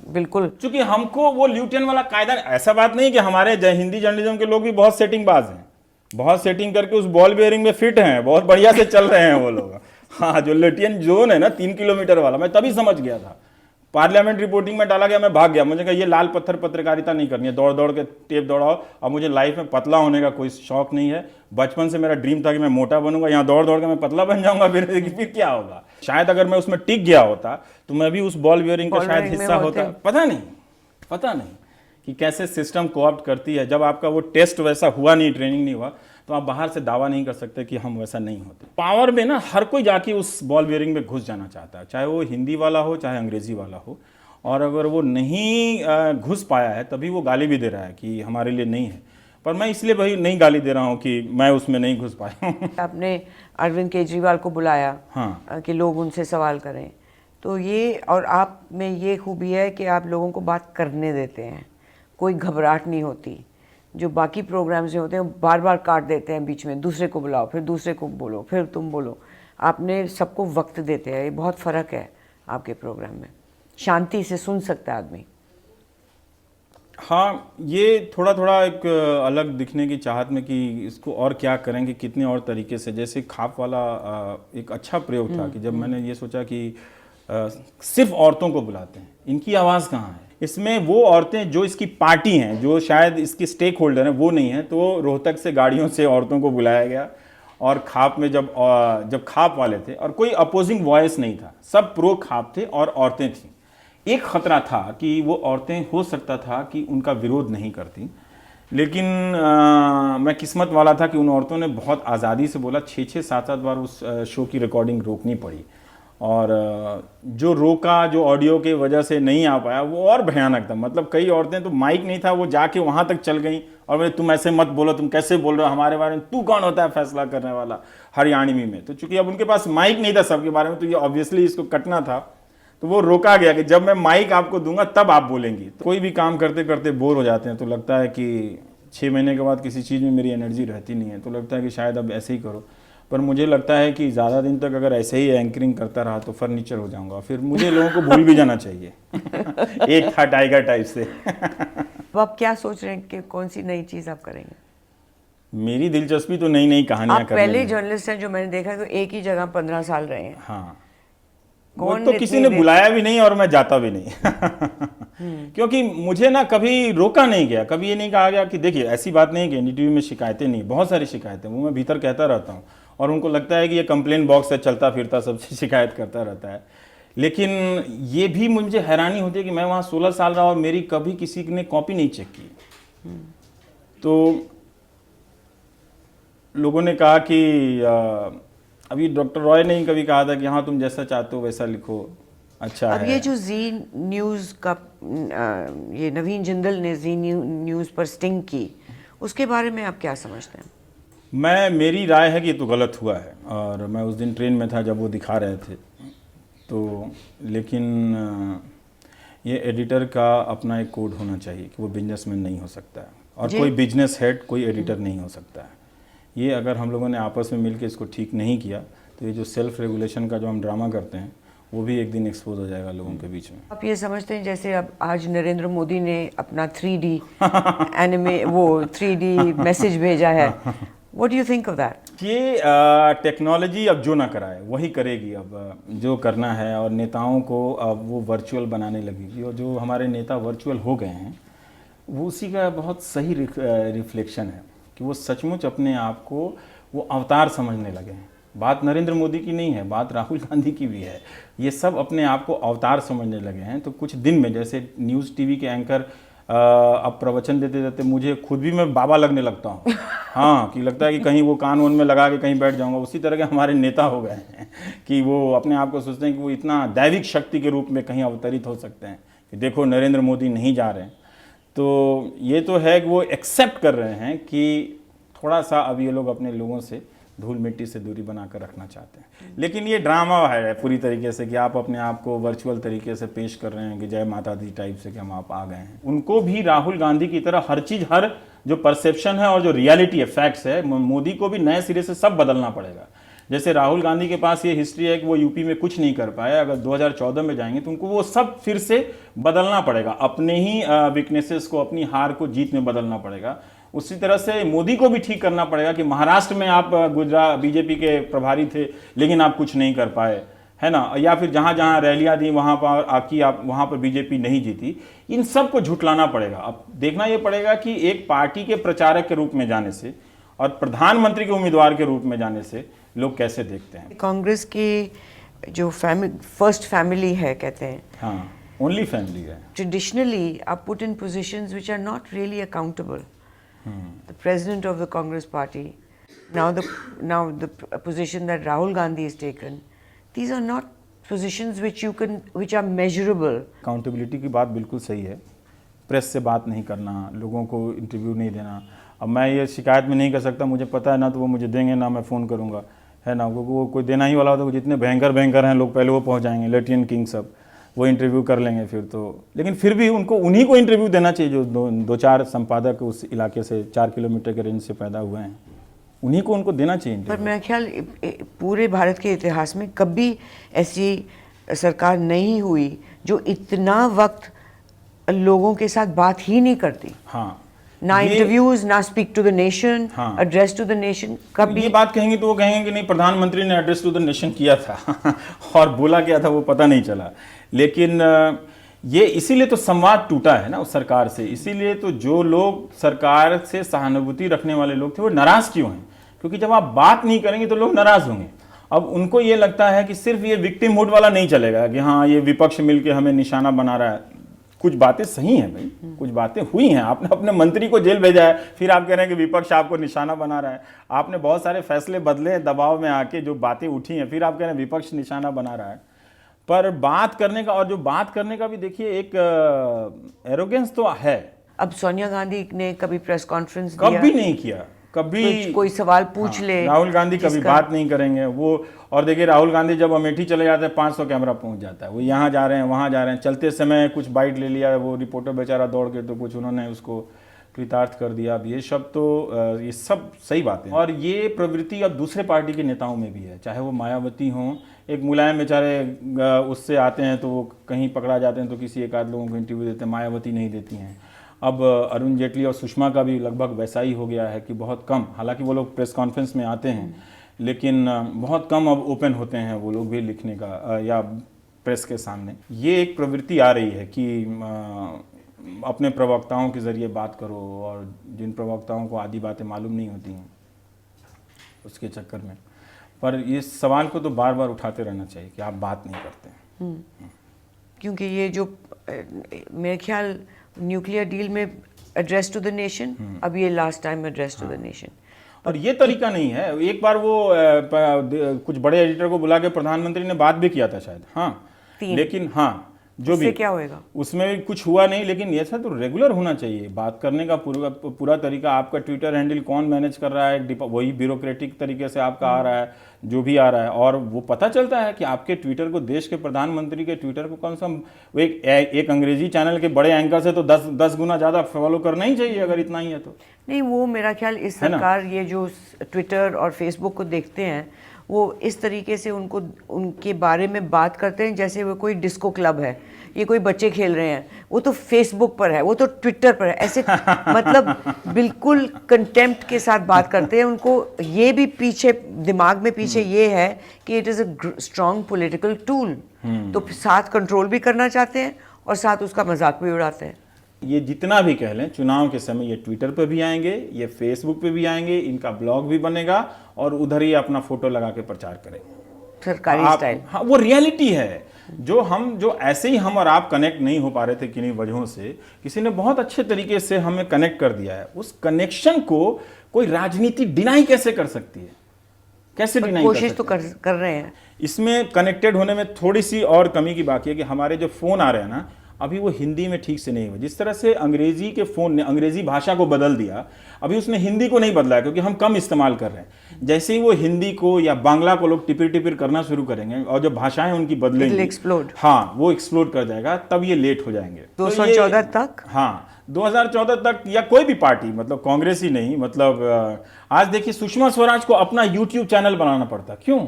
बिल्कुल। चूंकि हमको वो ल्यूटेन वाला कायदा, ऐसा बात नहीं कि हमारे हिंदी जर्नलिज्म के लोग भी बहुत सेटिंग बाज हैं, बहुत सेटिंग करके उस बॉल बेयरिंग में फिट हैं, बहुत बढ़िया से चल रहे हैं वो लोग। हाँ, जो लटियन जोन है ना 3 किलोमीटर वाला, मैं तभी समझ गया था पार्लियामेंट रिपोर्टिंग में डाला गया, मैं भाग गया, मुझे कहा ये लाल पत्थर पत्रकारिता नहीं करनी है, दौड़ दौड़ के टेप दौड़ाओ। अब मुझे लाइफ में पतला होने का कोई शौक नहीं है, बचपन से मेरा ड्रीम था कि मैं मोटा बनूंगा, यहाँ दौड़ दौड़ के मैं पतला बन जाऊंगा, फिर क्या होगा। शायद अगर मैं उसमें टिक गया होता तो मैं भी उस बॉल बियरिंग का शायद हिस्सा होता। पता नहीं कि कैसे सिस्टम कोऑप्ट करती है। जब आपका वो टेस्ट वैसा हुआ नहीं, ट्रेनिंग नहीं हुआ, तो आप बाहर से दावा नहीं कर सकते कि हम वैसा नहीं होते। पावर में ना हर कोई जाके उस बॉल बियरिंग में घुस जाना चाहता है, चाहे वो हिंदी वाला हो चाहे अंग्रेजी वाला हो, और अगर वो नहीं घुस पाया है तभी वो गाली भी दे रहा है कि हमारे लिए नहीं है। पर मैं इसलिए भाई नहीं गाली दे रहा हूँ कि मैं उसमें नहीं घुस पाया हूँ। आपने अरविंद केजरीवाल को बुलाया, हाँ, कि लोग उनसे सवाल करें, तो ये, और आप में ये खूबी है कि आप लोगों को बात करने देते हैं, कोई घबराहट नहीं होती। जो बाकी प्रोग्राम्स में होते हैं वो बार बार काट देते हैं बीच में, दूसरे को बुलाओ, फिर दूसरे को बोलो, फिर तुम बोलो। आपने सबको वक्त देते हैं, ये बहुत फ़र्क है आपके प्रोग्राम में, शांति से सुन सकता है आदमी। हाँ, ये थोड़ा थोड़ा एक अलग दिखने की चाहत में कि इसको और क्या करेंगे, कितने और तरीके से। जैसे खाप वाला एक अच्छा प्रयोग था कि जब मैंने ये सोचा कि सिर्फ औरतों को बुलाते हैं, इनकी आवाज़ कहाँ है। इसमें वो औरतें जो इसकी पार्टी हैं, जो शायद इसकी स्टेक होल्डर हैं, वो नहीं है, तो रोहतक से गाड़ियों से औरतों को बुलाया गया। और खाप में जब खाप वाले थे और कोई अपोजिंग वॉइस नहीं था, सब प्रो खाप थे और औरतें थीं। एक खतरा था कि वो औरतें हो सकता था कि उनका विरोध नहीं करती, लेकिन मैं किस्मत वाला था कि उन औरतों ने बहुत आज़ादी से बोला। 6-6, 7-7 बार उस शो की रिकॉर्डिंग रोकनी पड़ी, और जो रोका, जो ऑडियो के वजह से नहीं आ पाया, वो और भयानक था। मतलब कई औरतें तो माइक नहीं था, वो जाके वहाँ तक चल गई और बोले तुम ऐसे मत बोलो, तुम कैसे बोल रहे हो हमारे बारे में, तू कौन होता है फैसला करने वाला, हरियाणवी में। तो चूंकि अब उनके पास माइक नहीं था सबके बारे में, तो ये ऑब्वियसली इसको कटना था, तो वो रोका गया कि जब मैं माइक आपको दूंगा तब आप बोलेंगी। तो कोई भी काम करते करते बोर हो जाते हैं, तो लगता है कि 6 महीने के बाद किसी चीज़ में मेरी एनर्जी रहती नहीं है, तो लगता है कि शायद अब ऐसे ही करो। पर मुझे लगता है कि ज़्यादा दिन तक अगर ऐसे ही एंकरिंग करता रहा तो फर्नीचर हो जाऊंगा, फिर मुझे लोगों को भूल भी जाना चाहिए। एक था टाइगर टाइप से। तो आप क्या सोच रहे हैं कि कौन सी नई चीज़ आप करेंगे? मेरी दिलचस्पी तो नई नई कहानियां आप करने पहले में। जर्नलिस्ट हैं जो मैंने देखा है, तो एक ही जगह 15 साल रहे हैं। हाँ, कौन वो तो किसी ने बुलाया भी नहीं और मैं जाता भी नहीं। क्योंकि मुझे ना कभी रोका नहीं गया, कभी ये नहीं कहा गया कि देखिए ऐसी बात नहीं कि एनडीटीवी में शिकायतें नहीं, बहुत सारी शिकायतें, वो मैं भीतर कहता रहता हूँ, और उनको लगता है कि ये कंप्लेन बॉक्स है, चलता फिरता सबसे शिकायत करता रहता है। लेकिन ये भी मुझे हैरानी होती है कि मैं वहाँ 16 साल रहा और मेरी कभी किसी ने कॉपी नहीं चेक की। तो लोगों ने कहा कि अभी डॉक्टर रॉय ने कभी कहा था कि हाँ तुम जैसा चाहते हो वैसा लिखो, अच्छा अब है। ये जो जी न्यूज़ का ये नवीन जिंदल ने जी न्यूज़ पर स्टिंग की, उसके बारे में आप क्या समझते हैं? मेरी राय है कि ये तो गलत हुआ है, और मैं उस दिन ट्रेन में था जब वो दिखा रहे थे, तो लेकिन ये एडिटर का अपना एक कोड होना चाहिए कि वो बिजनेसमैन नहीं हो सकता है, और कोई बिजनेस हेड कोई एडिटर नहीं हो सकता है। ये अगर हम लोगों ने आपस में मिलकर इसको ठीक नहीं किया तो ये जो सेल्फ रेगुलेशन का जो हम ड्रामा करते हैं वो भी एक दिन एक्सपोज हो जाएगा लोगों के बीच में। आप ये समझते हैं जैसे अब आज नरेंद्र मोदी ने अपना 3D एनिमे, वो 3D मैसेज भेजा है, what do you think of that? ये टेक्नोलॉजी अब जो ना कराए वही करेगी, अब जो करना है, और नेताओं को अब वो वर्चुअल बनाने लगेगी, और जो हमारे नेता वर्चुअल हो गए हैं वो उसी का बहुत सही रिफ्लेक्शन है कि वो सचमुच अपने आप को वो अवतार समझने लगे हैं। बात नरेंद्र मोदी की नहीं है, बात राहुल गांधी की भी है। ये सब अपने आप को अवतार समझने लगे हैं। तो कुछ दिन में जैसे न्यूज़ टीवी के एंकर अब प्रवचन देते देते मुझे खुद भी मैं बाबा लगने लगता हूँ। हाँ, कि लगता है कि कहीं वो कान वन में लगा के कहीं बैठ जाऊँगा। उसी तरह के हमारे नेता हो गए हैं कि वो अपने आप को सोचते हैं कि वो इतना दैविक शक्ति के रूप में कहीं अवतरित हो सकते हैं कि देखो नरेंद्र मोदी नहीं जा रहे हैं। तो ये तो है कि वो एक्सेप्ट कर रहे हैं कि थोड़ा सा अब ये लोग अपने लोगों से धूल मिट्टी से दूरी बनाकर रखना चाहते हैं। लेकिन ये ड्रामा है पूरी तरीके से कि आप अपने आप को वर्चुअल तरीके से पेश कर रहे हैं कि जय माता दी टाइप से कि हम आप आ गए हैं। उनको भी राहुल गांधी की तरह हर चीज़, हर जो परसेप्शन है और जो रियलिटी है, फैक्ट्स है, मोदी को भी नए सिरे से सब बदलना पड़ेगा। जैसे राहुल गांधी के पास ये हिस्ट्री है कि वो यूपी में कुछ नहीं कर पाए, अगर 2014 में जाएंगे तो उनको वो सब फिर से बदलना पड़ेगा, अपने ही वीकनेसेस को, अपनी हार को जीत में बदलना पड़ेगा। उसी तरह से मोदी को भी ठीक करना पड़ेगा कि महाराष्ट्र में आप गुजरात बीजेपी के प्रभारी थे लेकिन आप कुछ नहीं कर पाए, है ना, या फिर जहाँ जहाँ रैलियाँ दी वहाँ पर आकी आप वहाँ पर बीजेपी नहीं जीती, इन सब को झुटलाना पड़ेगा। अब देखना ये पड़ेगा कि एक पार्टी के प्रचारक के रूप में जाने से और प्रधानमंत्री के उम्मीदवार के रूप में जाने से लोग कैसे देखते हैं। कांग्रेस की जो फर्स्ट फैमिली है कहते हैं, हाँ, ओनली फैमिली है। traditionally are put in positions which are not really accountable. The president of the Congress party, now the position that Rahul Gandhi has taken, these are not positions which are measurable. Accountability की बात बिल्कुल सही है। Press से बात नहीं करना, लोगों को इंटरव्यू नहीं देना। अब मैं ये शिकायत में नहीं कर सकता, मुझे पता है ना तो वो मुझे देंगे ना मैं फ़ोन करूँगा, है ना, क्योंकि वो कोई देना ही वाला होता है। जितने भयंकर हैं लोग पहले वो पहुँच जाएंगे, लेटियन किंग सब, वो इंटरव्यू कर लेंगे फिर तो। लेकिन फिर भी उन्हीं को इंटरव्यू देना चाहिए जो दो चार संपादक उस इलाके से 4 किलोमीटर के रेंज से पैदा हुए हैं, उन्हीं को उनको देना चाहिए। पर मेरा ख्याल पूरे भारत के इतिहास में कभी ऐसी सरकार नहीं हुई जो इतना वक्त लोगों के साथ बात ही नहीं करती। हाँ, ना इंटरव्यूज, ना speak to the nation, address to the nation. कभी ये बात कहेंगे तो वो कहेंगे कि नहीं, प्रधानमंत्री ने एड्रेस टू द नेशन किया था और बोला क्या था वो पता नहीं चला। लेकिन ये इसीलिए तो संवाद टूटा है ना उस सरकार से। इसीलिए तो जो लोग सरकार से सहानुभूति रखने वाले लोग थे वो नाराज क्यों हैं, क्योंकि जब आप बात नहीं करेंगे तो लोग नाराज होंगे। अब उनको ये लगता है कि सिर्फ ये विक्टिम हुड वाला नहीं चलेगा कि हाँ ये विपक्ष मिलके हमें निशाना बना रहा है। कुछ बातें सही हैं भाई, कुछ बातें हुई हैं। आपने अपने मंत्री को जेल भेजा है, फिर आप कह रहे हैं कि विपक्ष आपको निशाना बना रहा है। आपने बहुत सारे फैसले बदले हैं दबाव में आके, जो बातें उठी हैं, फिर आप कह रहे हैं विपक्ष निशाना बना रहा है। पर बात करने का, और जो बात करने का भी देखिए एक एरोगेंस तो है। अब सोनिया गांधी ने कभी प्रेस कॉन्फ्रेंस दिया? कभी नहीं किया, कभी कोई सवाल पूछ ले। राहुल गांधी कभी बात नहीं करेंगे वो। और देखिए राहुल गांधी जब अमेठी चले जाते हैं 500 कैमरा पहुंच जाता है, वो यहाँ जा रहे हैं वहाँ जा रहे हैं। चलते समय कुछ बाइट ले लिया, वो रिपोर्टर बेचारा दौड़ के तो कुछ उन्होंने उसको कृतार्थ कर दिया। अब ये सब सही बातें हैं। और ये प्रवृत्ति अब दूसरे पार्टी के नेताओं में भी है, चाहे वो मायावती हों। एक मुलायम बेचारे उससे आते हैं तो वो कहीं पकड़ा जाते हैं तो किसी एक आध लोगों को इंटरव्यू देते हैं, मायावती नहीं देती हैं। अब अरुण जेटली और सुषमा का भी लगभग वैसा ही हो गया है कि बहुत कम, हालांकि वो लोग प्रेस कॉन्फ्रेंस में आते हैं लेकिन बहुत कम अब ओपन होते हैं वो लोग भी लिखने का या प्रेस के सामने। ये एक प्रवृत्ति आ रही है कि अपने प्रवक्ताओं के ज़रिए बात करो, और जिन प्रवक्ताओं को आधी बातें मालूम नहीं होती हैं उसके चक्कर में। पर इस सवाल को तो बार बार उठाते रहना चाहिए कि आप बात नहीं करते। क्योंकि ये जो मेरे ख्याल न्यूक्लियर डील में एड्रेस टू द नेशन, अब ये last time address to the nation. और ये तरीका नहीं है। एक बार वो कुछ बड़े एडिटर को बुला के प्रधानमंत्री ने बात भी किया था शायद, हाँ, लेकिन हाँ जो भी क्या होएगा उसमें भी कुछ हुआ नहीं। लेकिन ऐसा तो रेगुलर होना चाहिए बात करने का पूरा तरीका। आपका ट्विटर हैंडल कौन मैनेज कर रहा है, वही ब्यूरोक्रेटिक तरीके से आपका आ रहा है जो भी आ रहा है, और वो पता चलता है कि आपके ट्विटर को, देश के प्रधानमंत्री के ट्विटर को कम से कम वो एक अंग्रेजी चैनल के बड़े एंकर से तो 10 गुना ज़्यादा फॉलो करना ही चाहिए, अगर इतना ही है तो। नहीं, वो मेरा ख्याल इस सरकार ये जो ट्विटर और फेसबुक को देखते हैं वो इस तरीके से उनके बारे में बात करते हैं जैसे वो कोई डिस्को क्लब है, ये कोई बच्चे खेल रहे हैं, वो तो फेसबुक पर है, वो तो ट्विटर पर है, ऐसे मतलब बिल्कुल कंटेम्प्ट के साथ बात करते हैं। उनको ये भी पीछे दिमाग में पीछे ये है कि it is a strong political tool, तो साथ कंट्रोल भी करना चाहते हैं और साथ उसका मजाक भी उड़ाते हैं। ये जितना भी कह लें, चुनाव के समय ये ट्विटर पे भी आएंगे, ये फेसबुक पे भी आएंगे, इनका ब्लॉग भी बनेगा और उधर ही अपना फोटो लगा के प्रचार करेंगे सरकारी स्टाइल। हाँ, वो रियलिटी है। जो ऐसे ही हम और आप कनेक्ट नहीं हो पा रहे थे किन्हीं वजहों से, किसी ने बहुत अच्छे तरीके से हमें कनेक्ट कर दिया है। उस कनेक्शन को कोई राजनीति डिनाई कैसे कर सकती है? कैसे डिनाई कर सकती है? कोशिश तो कर रहे हैं। इसमें कनेक्टेड होने में थोड़ी सी और कमी की बाकी है कि हमारे जो फोन आ रहे हैं ना, अभी वो हिंदी में ठीक से नहीं हुए। जिस तरह से अंग्रेजी के फ़ोन ने अंग्रेजी भाषा को बदल दिया, अभी उसने हिंदी को नहीं बदला है क्योंकि हम कम इस्तेमाल कर रहे हैं। जैसे ही वो हिंदी को या बांग्ला को लोग टिपिर टिपिर करना शुरू करेंगे और जो भाषाएं उनकी बदलेंगी, एक्सप्लोड, हाँ, वो एक्सप्लोड कर जाएगा, तब ये लेट हो जाएंगे 2014 तक। हाँ, 2014 तक, या कोई भी पार्टी, मतलब कांग्रेस ही नहीं, मतलब आज देखिए सुषमा स्वराज को अपना यूट्यूब चैनल बनाना पड़ता। क्यों?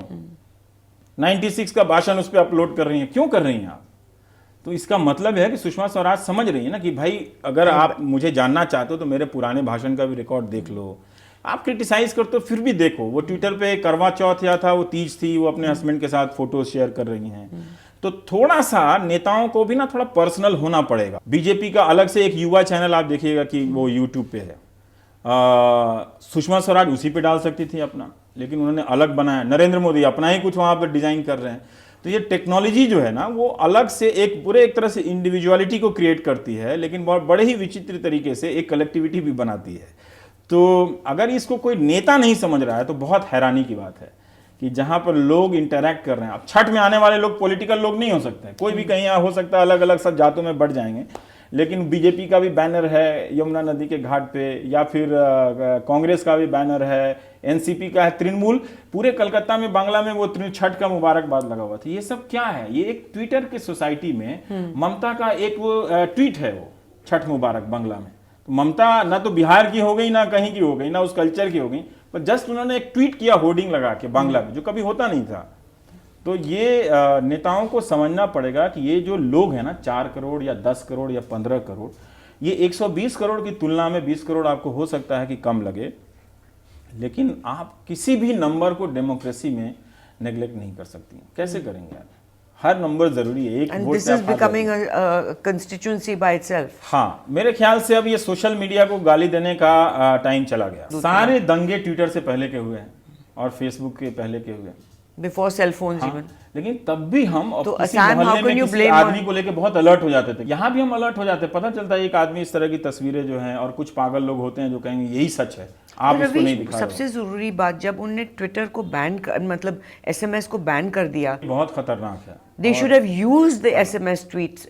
96 का भाषण उस पर अपलोड कर रही हैं, क्यों कर रही हैं आप? तो इसका मतलब है कि सुषमा स्वराज समझ रही है ना कि भाई अगर आप मुझे जानना चाहते हो तो मेरे पुराने भाषण का भी रिकॉर्ड देख लो। आप क्रिटिसाइज करते हो फिर भी देखो, वो ट्विटर पे करवा चौथ या था, वो तीज थी, वो अपने हस्बैंड के साथ फोटो शेयर कर रही हैं। तो थोड़ा सा नेताओं को भी ना थोड़ा पर्सनल होना पड़ेगा। बीजेपी का अलग से एक युवा चैनल आप देखिएगा कि वो यूट्यूब पे है, सुषमा स्वराज उसी पे डाल सकती थी अपना, लेकिन उन्होंने अलग बनाया। नरेंद्र मोदी अपना ही कुछ वहां पर डिजाइन कर रहे हैं। तो ये टेक्नोलॉजी जो है ना, वो अलग से एक तरह से इंडिविजुअलिटी को क्रिएट करती है, लेकिन बहुत बड़े ही विचित्र तरीके से एक कलेक्टिविटी भी बनाती है। तो अगर इसको कोई नेता नहीं समझ रहा है तो बहुत हैरानी की बात है कि जहां पर लोग इंटरैक्ट कर रहे हैं। अब छठ में आने वाले लोग पॉलिटिकल लोग नहीं हो सकते, कोई भी कहीं हो सकता है, अलग अलग सब जातों में बढ़ जाएंगे, लेकिन बीजेपी का भी बैनर है यमुना नदी के घाट पे, या फिर कांग्रेस का भी बैनर है, एनसीपी का है, तृणमूल, पूरे कलकत्ता में बांग्ला में वो छठ का मुबारकबाद लगा हुआ था। ये सब क्या है? ये एक ट्विटर की सोसाइटी में ममता का एक वो ट्वीट है, वो छठ मुबारक बांग्ला में। तो ममता ना तो बिहार की हो गई, ना कहीं की हो गई, ना उस कल्चर की हो गई, पर जस्ट उन्होंने एक ट्वीट किया होर्डिंग लगा के बांग्ला में, जो कभी होता नहीं था। तो ये नेताओं को समझना पड़ेगा कि ये जो लोग हैं ना, 4 करोड़ या 10 करोड़ या 15 करोड़, ये 120 करोड़ की तुलना में 20 करोड़ आपको हो सकता है कि कम लगे, लेकिन आप किसी भी नंबर को डेमोक्रेसी में नेग्लेक्ट नहीं कर सकती। कैसे करेंगे आप? हर नंबर जरूरी है। एक And वोट this पे is आप हार becoming जाते हैं। a constituency by itself. हाँ, मेरे ख्याल से अब ये सोशल मीडिया को गाली देने का टाइम चला गया। सारे दंगे ट्विटर से पहले के हुए हैं और फेसबुक के पहले के हुए हैं। Before cell phones हाँ, even. लेकिन तब भी हम तो किसी Assam, मोहल्ले how में can you किसी blame आदमी on- को लेके बहुत अलर्ट हो जाते थे। यहाँ भी हम अलर्ट हो जाते हैं, पता चलता है एक आदमी इस तरह की तस्वीरें जो हैं, और कुछ पागल लोग होते हैं जो कहेंगे यही सच है, आप और इसको नहीं रवि, दिखा रहे हो। सबसे जरूरी बात, जब उन्होंने ट्विटर को बैन कर, मतलब एसएमएस को बैन कर दिया, बहुत खतरनाक है। they should have used the SMS tweets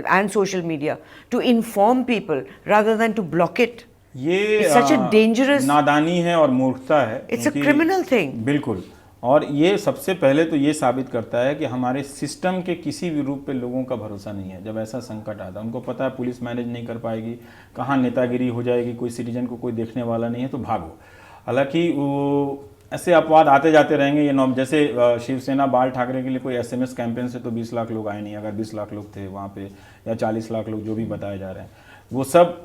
and social media to inform people rather than to block it. ये It's such a dangerous- नादानी है और मूर्खता है। It's a क्योंकि- criminal thing. बिल्कुल। और ये सबसे पहले तो ये साबित करता है कि हमारे सिस्टम के किसी भी रूप पे लोगों का भरोसा नहीं है। जब ऐसा संकट आता है, उनको पता है पुलिस मैनेज नहीं कर पाएगी, कहाँ नेतागिरी हो जाएगी, कोई सिटीजन को कोई देखने वाला नहीं है, तो भागो। हालांकि वो ऐसे अपवाद आते जाते रहेंगे। ये जैसे शिवसेना बाल ठाकरे के लिए कोई एसएमएस कैंपेन से तो 20 लाख लोग आए नहीं। अगर 20 लाख लोग थे वहाँ पे, या 40 लाख लोग, जो भी बताए जा रहे हैं, वो सब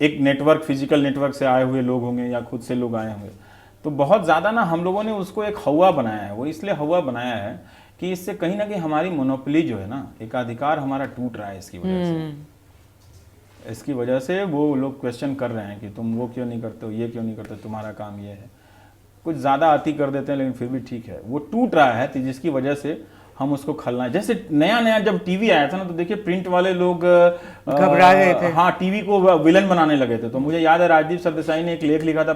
एक नेटवर्क, फिजिकल नेटवर्क से आए हुए लोग होंगे या खुद से लोग आए होंगे। तो बहुत ज़्यादा ना हम लोगों ने उसको एक हवा बनाया है। वो इसलिए हवा बनाया है कि इससे कहीं ना कहीं हमारी मोनोपोली जो है ना, एकाधिकार हमारा टूट रहा है इसकी वजह से। इसकी वजह से वो लोग क्वेश्चन कर रहे हैं कि तुम वो क्यों नहीं करते हो, ये क्यों नहीं करते, तुम्हारा काम ये है। कुछ ज़्यादा अति कर देते हैं, लेकिन फिर भी ठीक है। वो टूट रहा है, तो जिसकी वजह से हम उसको खलना। जैसे नया जब टीवी आया था ना, तो देखिए प्रिंट वाले लोग घबरा गए थे। हाँ, टीवी को विलन बनाने लगे थे। तो मुझे याद है राजदीप सरदेसाई ने एक लेख लिखा था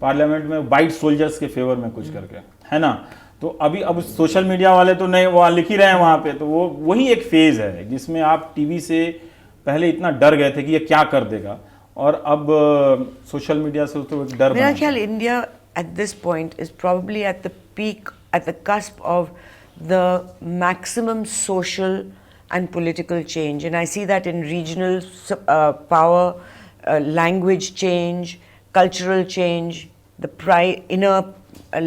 पार्लियामेंट में, वाइट सोल्जर्स के फेवर में कुछ करके, है ना। तो अब सोशल मीडिया वाले तो नहीं, वो लिख ही रहे हैं वहां पे। तो वो वही एक फेज है जिसमें आप टीवी से पहले इतना डर गए थे कि ये क्या कर देगा, और अब सोशल मीडिया से तो एक डर मेरा बना। ख्याल India at this point is probably at the peak, at the cusp of the maximum social and political change, and I see that in regional power, language change, cultural change, the inner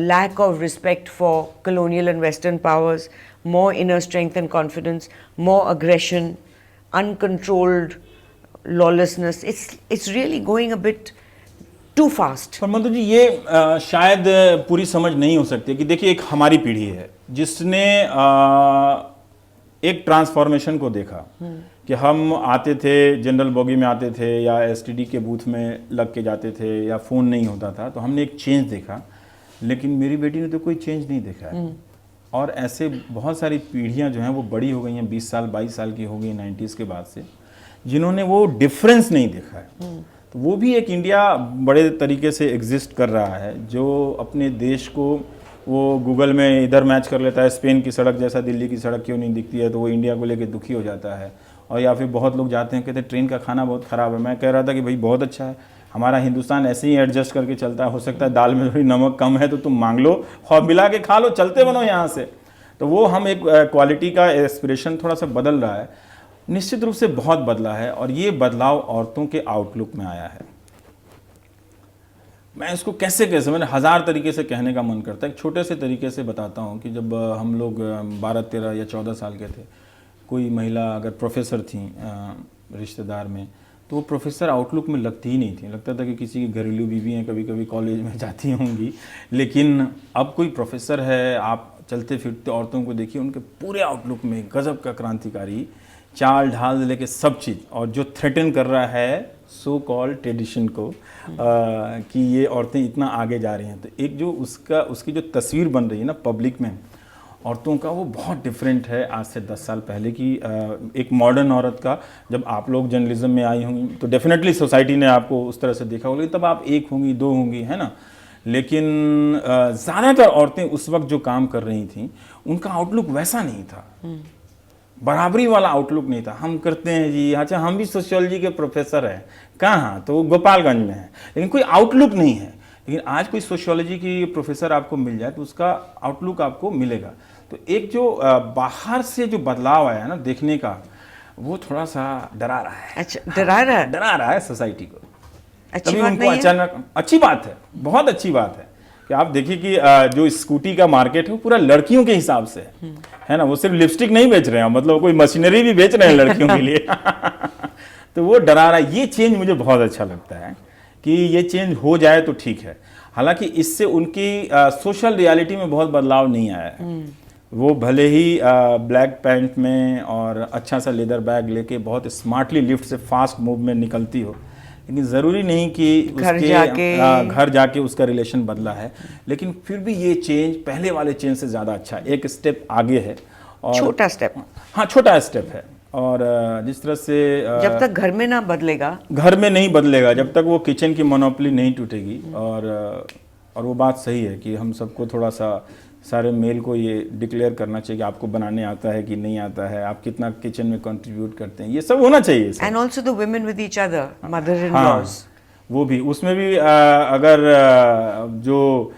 lack of respect for colonial and Western powers, more inner strength and confidence, more aggression, uncontrolled lawlessness. It's really going a bit too fast. पर मंतु जी, ये शायद पूरी समझ नहीं हो सकती कि देखिए, एक हमारी पीढ़ी है जिसने एक ट्रांसफॉर्मेशन को देखा कि हम आते थे, जनरल बॉगी में आते थे, या एसटीडी के बूथ में लग के जाते थे, या फ़ोन नहीं होता था, तो हमने एक चेंज देखा। लेकिन मेरी बेटी ने तो कोई चेंज नहीं देखा है। और ऐसे बहुत सारी पीढ़ियां जो हैं वो बड़ी हो गई हैं, 20 साल 22 साल की हो गई 90s के बाद से, जिन्होंने वो डिफरेंस नहीं देखा है। तो वो भी एक इंडिया बड़े तरीके से एग्जिस्ट कर रहा है, जो अपने देश को वो गूगल में इधर मैच कर लेता है, स्पेन की सड़क जैसा दिल्ली की सड़क क्यों नहीं दिखती है, तो वो इंडिया को लेके दुखी हो जाता है। और या फिर बहुत लोग जाते हैं, कहते हैं ट्रेन का खाना बहुत ख़राब है। मैं कह रहा था कि भाई बहुत अच्छा है, हमारा हिंदुस्तान ऐसे ही एडजस्ट करके चलता है। हो सकता है दाल में थोड़ी नमक कम है तो तुम मांग लो और मिला के खा लो, चलते बनो यहाँ से। तो वो हम एक क्वालिटी का एस्पिरेशन थोड़ा सा बदल रहा है, निश्चित रूप से बहुत बदला है। और ये बदलाव औरतों के आउटलुक में आया है। मैं इसको कैसे मैंने 1000 तरीके से कहने का मन करता है। एक छोटे से तरीके से बताता हूँ कि जब हम लोग 12, 13 या 14 साल के थे, कोई महिला अगर प्रोफेसर थी रिश्तेदार में, तो वो प्रोफेसर आउटलुक में लगती ही नहीं थी। लगता था कि किसी की घरेलू बीवी हैं, कभी कभी कॉलेज में जाती होंगी। लेकिन अब कोई प्रोफेसर है, आप चलते फिरते औरतों को देखिए, उनके पूरे आउटलुक में गजब का क्रांतिकारी चाल ढाल लेके सब चीज़, और जो थ्रेटन कर रहा है सो कॉल्ड ट्रेडिशन को कि ये औरतें इतना आगे जा रही हैं। तो एक जो उसकी जो तस्वीर बन रही है ना पब्लिक में औरतों का, वो बहुत डिफरेंट है आज से 10 साल पहले की एक मॉडर्न औरत का। जब आप लोग जर्नलिज्म में आई होंगी तो डेफिनेटली सोसाइटी ने आपको उस तरह से देखा होगा, तब आप एक होंगी, दो होंगी, है ना। लेकिन ज़्यादातर औरतें उस वक्त जो काम कर रही थीं उनका आउटलुक वैसा नहीं था, बराबरी वाला आउटलुक नहीं था। हम करते हैं जी, अच्छा हम भी सोशियोलॉजी के प्रोफेसर हैं, कहाँ, तो गोपालगंज में है, लेकिन कोई आउटलुक नहीं है। लेकिन आज कोई सोशियोलॉजी की प्रोफेसर आपको मिल जाए तो उसका आउटलुक आपको मिलेगा। तो एक जो बाहर से जो बदलाव आया है ना देखने का, वो थोड़ा सा डरा रहा है। अच्छा, डरा रहा है सोसाइटी को। अच्छी तभी बात उनको नहीं है? अचानक अच्छी बात है, बहुत अच्छी बात है कि आप देखिए कि जो स्कूटी का मार्केट है वो पूरा लड़कियों के हिसाब से है ना। वो सिर्फ लिपस्टिक नहीं बेच रहे हैं, मतलब कोई मशीनरी भी बेच रहे हैं लड़कियों के लिए तो वो डरा रहा है। ये चेंज मुझे बहुत अच्छा लगता है कि ये चेंज हो जाए तो ठीक है। हालांकि इससे उनकी सोशल रियलिटी में बहुत बदलाव नहीं आया है। वो भले ही ब्लैक पैंट में और अच्छा सा लेदर बैग लेके बहुत स्मार्टली लिफ्ट से फास्ट मूव में निकलती हो, लेकिन ज़रूरी नहीं कि घर जाके उसका रिलेशन बदला है। लेकिन फिर भी ये चेंज पहले वाले चेंज से ज़्यादा अच्छा है, एक स्टेप आगे है। और छोटा स्टेप, हाँ छोटा स्टेप है। और जिस तरह से जब तक घर में ना बदलेगा, घर में नहीं बदलेगा, जब तक वो किचन की मोनोपोली नहीं टूटेगी। और वो बात सही है कि हम सबको थोड़ा सा, सारे मेल को ये डिक्लेयर करना चाहिए कि आपको बनाने आता है कि नहीं आता है, आप कितना किचन में कंट्रीब्यूट करते हैं, ये सब होना चाहिए। And also the women with each other, mother in हाँ, लॉज, वो भी उसमें भी अगर जो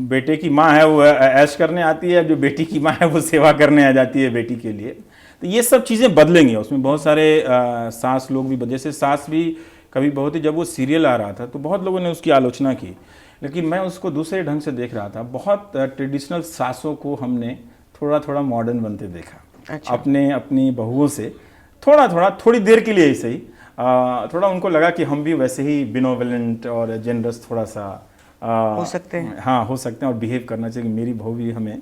बेटे की माँ है वो ऐश करने आती है, जो बेटी की माँ है वो सेवा करने आ जाती है बेटी के लिए, तो ये सब चीज़ें बदलेंगी। उसमें बहुत सारे सास लोग भी, जैसे सास भी कभी बहुत ही, जब वो सीरियल आ रहा था तो बहुत लोगों ने उसकी आलोचना की, लेकिन मैं उसको दूसरे ढंग से देख रहा था। बहुत ट्रेडिशनल सासों को हमने थोड़ा थोड़ा मॉडर्न बनते देखा। अच्छा। अपनी बहुओं से थोड़ी देर के लिए ही सही, थोड़ा उनको लगा कि हम भी वैसे ही बिनोवेलेंट और जेनरस थोड़ा सा हो सकते हैं। हाँ, हो सकते हैं, और बिहेव करना चाहिए कि मेरी बहू भी हमें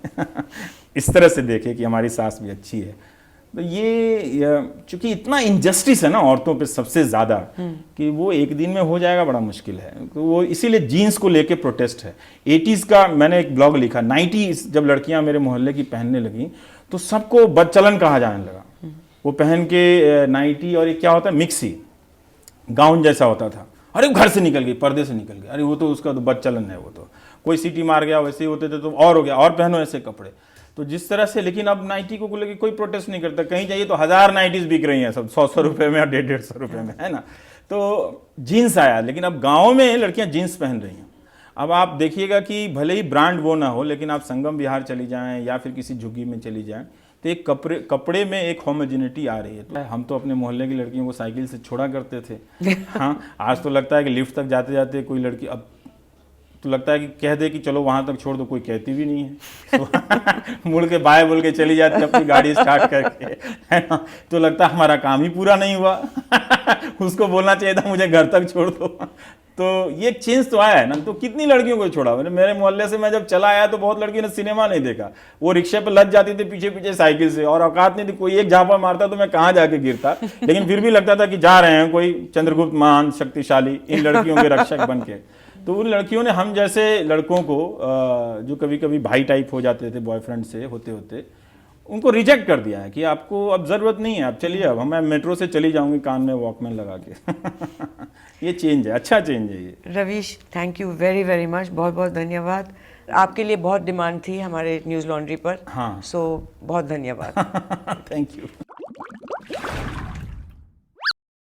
इस तरह से देखे कि हमारी सास भी अच्छी है। तो ये चूंकि इतना इनजस्टिस है ना औरतों पे सबसे ज़्यादा, कि वो एक दिन में हो जाएगा बड़ा मुश्किल है। तो वो इसीलिए जीन्स को लेके प्रोटेस्ट है। 80s का मैंने एक ब्लॉग लिखा, 90s जब लड़कियां मेरे मोहल्ले की पहनने लगी तो सबको बदचलन कहा जाने लगा। वो पहन के नाइटी, और ये क्या होता है, मिक्सी गाउन जैसा होता था, अरे घर से निकल गई, पर्दे से निकल गई, अरे वो तो उसका तो बदचलन है, वो तो कोई सीटी मार गया वैसे ही होते थे तो और हो गया, और पहनो ऐसे कपड़े। तो जिस तरह से, लेकिन अब नाइटी को लेकर कोई प्रोटेस्ट नहीं करता। कहीं जाइए तो 1000 नाइटीज बिक रही हैं, सब 100 रुपए में और 150 रुपए में, है ना। तो जीन्स आया, लेकिन अब गाँव में लड़कियाँ जीन्स पहन रही हैं। अब आप देखिएगा कि भले ही ब्रांड वो ना हो, लेकिन आप संगम विहार चली जाएं या फिर किसी झुग्गी में चली जाएं तो एक कपड़े में एक होमोजेनिटी आ रही है। तो हम तो अपने मोहल्ले की लड़कियों को साइकिल से छोड़ा करते थे हाँ, आज तो लगता है कि लिफ्ट तक जाते जाते कोई लड़की, अब तो लगता है कि कह दे कि चलो वहां तक छोड़ दो, कोई कहती भी नहीं है तो मुड़ के बाय बोल के चली जाती है अपनी गाड़ी स्टार्ट करके, है ना। तो लगता है हमारा काम ही पूरा नहीं हुआ उसको बोलना चाहिए था मुझे घर तक छोड़ दो। तो ये चेंज तो आया है ना। तो कितनी लड़कियों को छोड़ा मैंने, मेरे मोहल्ले से मैं जब चला आया तो बहुत लड़कियों ने सिनेमा नहीं देखा, वो रिक्शे पे लग जाती थी पीछे पीछे साइकिल से, और औकात नहीं थी, कोई एक झापा मारता तो मैं कहाँ जाके गिरता, लेकिन फिर भी लगता था कि जा रहे हैं कोई चंद्रगुप्त महान शक्तिशाली इन लड़कियों के रक्षक बन के। तो उन लड़कियों ने हम जैसे लड़कों को जो कभी कभी भाई टाइप हो जाते थे बॉयफ्रेंड से होते होते, उनको रिजेक्ट कर दिया है कि आपको अब ज़रूरत नहीं है, आप चलिए, अब मैं मेट्रो से चली जाऊंगी कान में वॉकमैन लगा के ये चेंज है, अच्छा चेंज है ये। Ravish, thank you very very much, बहुत बहुत धन्यवाद। आपके लिए बहुत डिमांड थी हमारे न्यूज़ लॉन्ड्री पर। हाँ, सो बहुत धन्यवाद। Thank you.